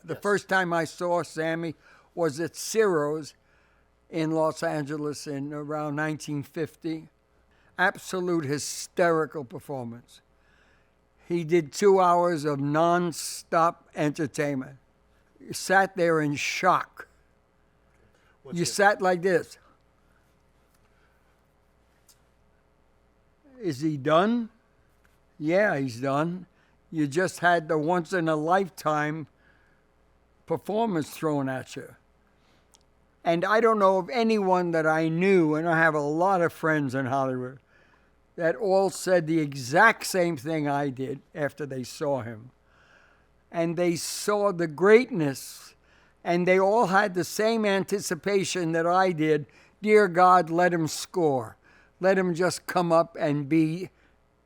The first time I saw Sammy was at Ciro's in Los Angeles in around 1950. Absolute hysterical performance. He did 2 hours of non-stop entertainment. You sat there in shock. You sat like this. Is he done? Yeah, he's done. You just had the once-in-a-lifetime performance thrown at you. And I don't know of anyone that I knew, and I have a lot of friends in Hollywood, that all said the exact same thing I did after they saw him. And they saw the greatness, and they all had the same anticipation that I did. Dear God, let him score. Let him just come up and be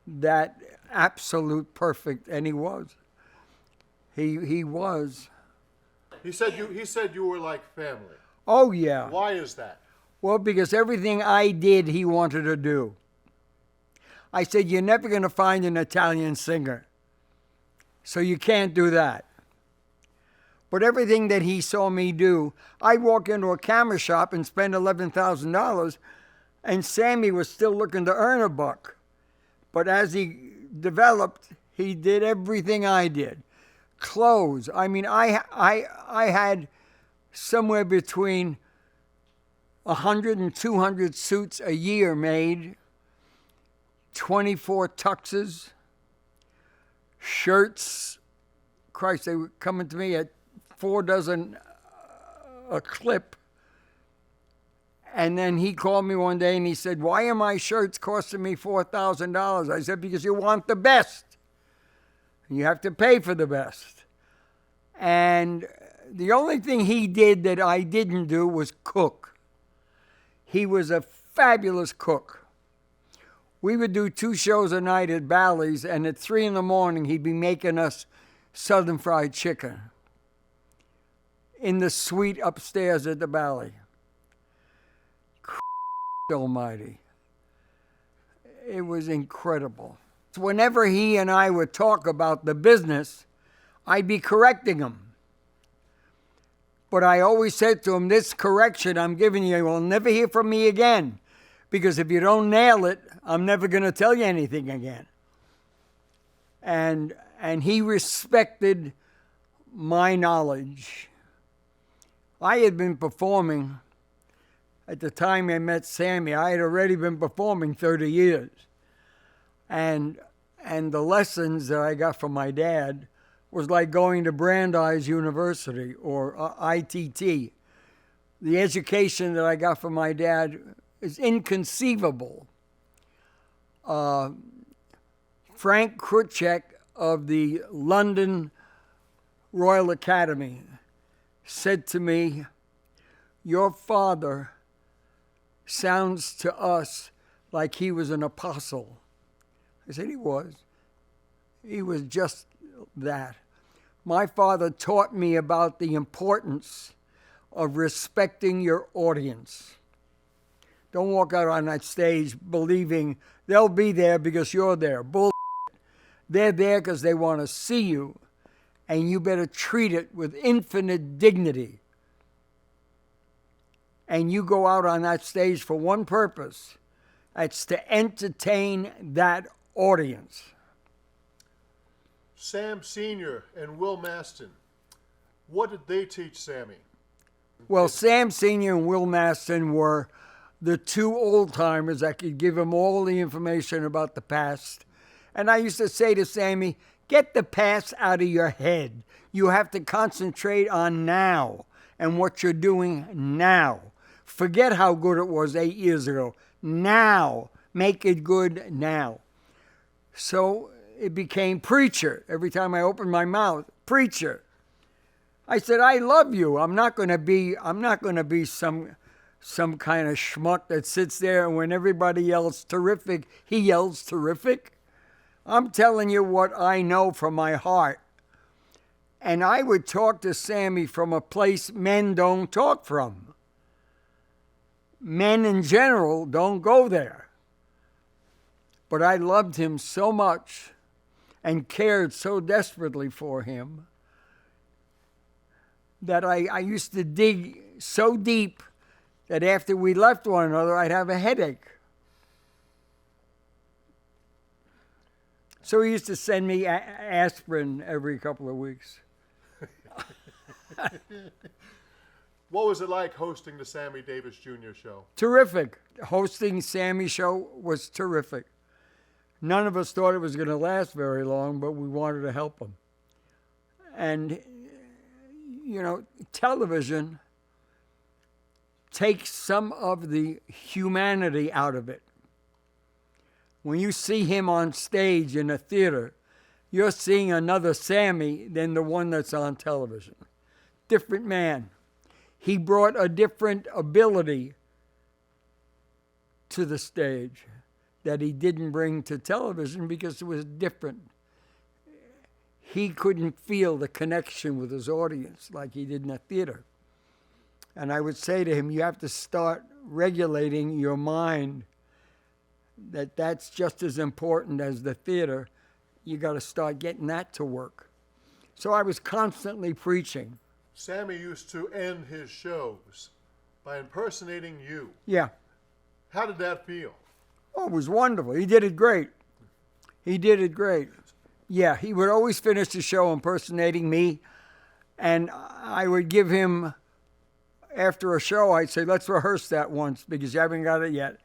that absolute perfect, and he was. He was. He said you were like family. Oh, yeah. Why is that? Well, because everything I did, he wanted to do. I said, you're never going to find an Italian singer, so you can't do that. But everything that he saw me do, I'd walk into a camera shop and spend $11,000, and Sammy was still looking to earn a buck. But as he developed, he did everything I did. Clothes. I mean, I had somewhere between 100 and 200 suits a year made, 24 tuxes, shirts. Christ, they were coming to me at 4 dozen a clip. And then he called me one day and he said, why are my shirts costing me $4,000? I said, because you want the best. You have to pay for the best. And the only thing he did that I didn't do was cook. He was a fabulous cook. We would do 2 shows a night at Bally's, and at 3 in the morning, he'd be making us Southern fried chicken in the suite upstairs at the Bally. Almighty. It was incredible. Whenever he and I would talk about the business, I'd be correcting him. But I always said to him, this correction I'm giving you will never hear from me again. Because if you don't nail it, I'm never going to tell you anything again. And he respected my knowledge. I had been performing. At the time I met Sammy, I had already been performing 30 years. And the lessons that I got from my dad was like going to Brandeis University or ITT. The education that I got from my dad is inconceivable. Frank Kruchek of the London Royal Academy said to me, your father sounds to us like he was an apostle. I said, he was. He was just that. My father taught me about the importance of respecting your audience. Don't walk out on that stage believing they'll be there because you're there. Bull. They're there because they want to see you, and you better treat it with infinite dignity. And you go out on that stage for one purpose. It's to entertain that audience. Sam Sr. and Will Maston, what did they teach Sammy? Well, Sam Sr. and Will Maston were the 2 old-timers that could give him all the information about the past. And I used to say to Sammy, get the past out of your head. You have to concentrate on now and what you're doing now. Forget how good it was 8 years ago. Now. Make it good now. So it became preacher. Every time I opened my mouth, preacher. I said, I love you. I'm not going to be some kind of schmuck that sits there and when everybody yells terrific, he yells terrific. I'm telling you what I know from my heart. And I would talk to Sammy from a place men don't talk from. Men in general don't go there. But I loved him so much and cared so desperately for him that I used to dig so deep that after we left one another, I'd have a headache. So he used to send me aspirin every couple of weeks. What was it like hosting the Sammy Davis Jr. show? Terrific. Hosting Sammy's show was terrific. None of us thought it was going to last very long, but we wanted to help him. And, you know, television takes some of the humanity out of it. When you see him on stage in a theater, you're seeing another Sammy than the one that's on television. Different man. He brought a different ability to the stage that he didn't bring to television because it was different. He couldn't feel the connection with his audience like he did in a theater. And I would say to him, you have to start regulating your mind, that's just as important as the theater. You got to start getting that to work. So I was constantly preaching. Sammy used to end his shows by impersonating you. Yeah. How did that feel? Oh, it was wonderful. He did it great. He did it great. Yeah, he would always finish the show impersonating me. And I would give him, after a show, I'd say, let's rehearse that once because you haven't got it yet.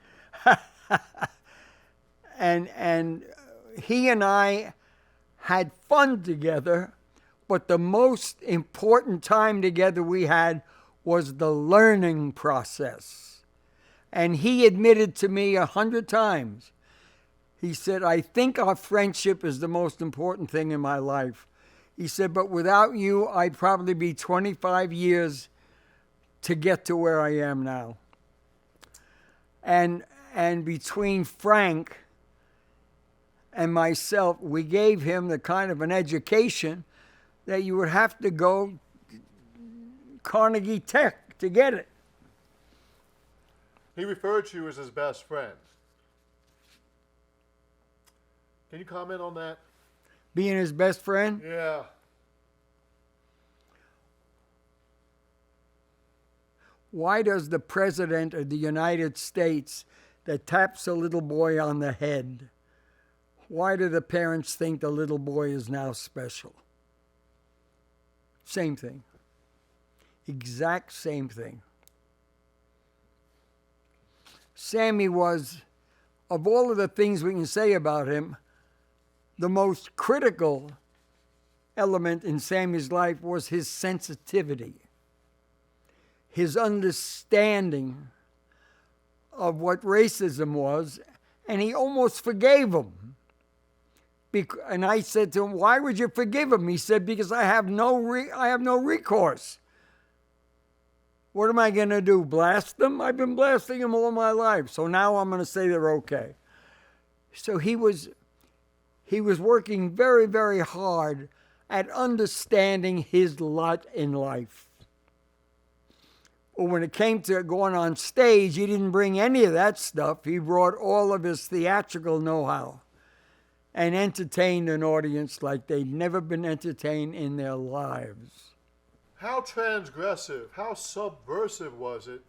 And he and I had fun together, but the most important time together we had was the learning process. And he admitted to me 100 times, he said, I think our friendship is the most important thing in my life. He said, but without you, I'd probably be 25 years to get to where I am now. And between Frank and myself, we gave him the kind of an education that you would have to go Carnegie Tech to get it. He referred to you as his best friend. Can you comment on that? Being his best friend? Yeah. Why does the President of the United States that taps a little boy on the head, why do the parents think the little boy is now special? Same thing. Exact same thing. Sammy was, of all of the things we can say about him, the most critical element in Sammy's life was his sensitivity, his understanding of what racism was, and he almost forgave him. And I said to him, why would you forgive him? He said, because I have no recourse. What am I going to do, blast them? I've been blasting them all my life, so now I'm going to say they're okay. So he was working very, very hard at understanding his lot in life. Well, when it came to going on stage, he didn't bring any of that stuff. He brought all of his theatrical know-how and entertained an audience like they'd never been entertained in their lives. How transgressive, how subversive was it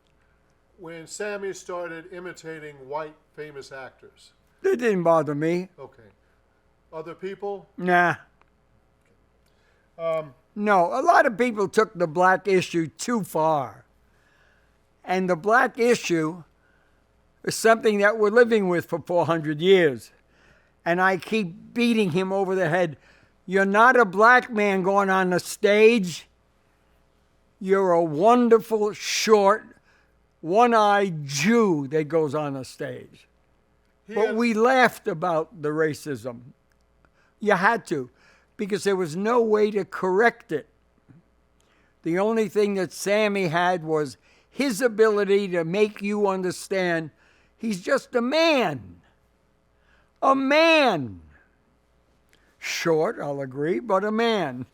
when Sammy started imitating white famous actors? It didn't bother me. Okay. Other people? Nah. No, a lot of people took the black issue too far. And the black issue is something that we're living with for 400 years. And I keep beating him over the head. You're not a black man going on the stage. You're a wonderful, short, one-eyed Jew that goes on the stage. But we laughed about the racism. You had to, because there was no way to correct it. The only thing that Sammy had was his ability to make you understand he's just a man. A man. Short, I'll agree, but a man.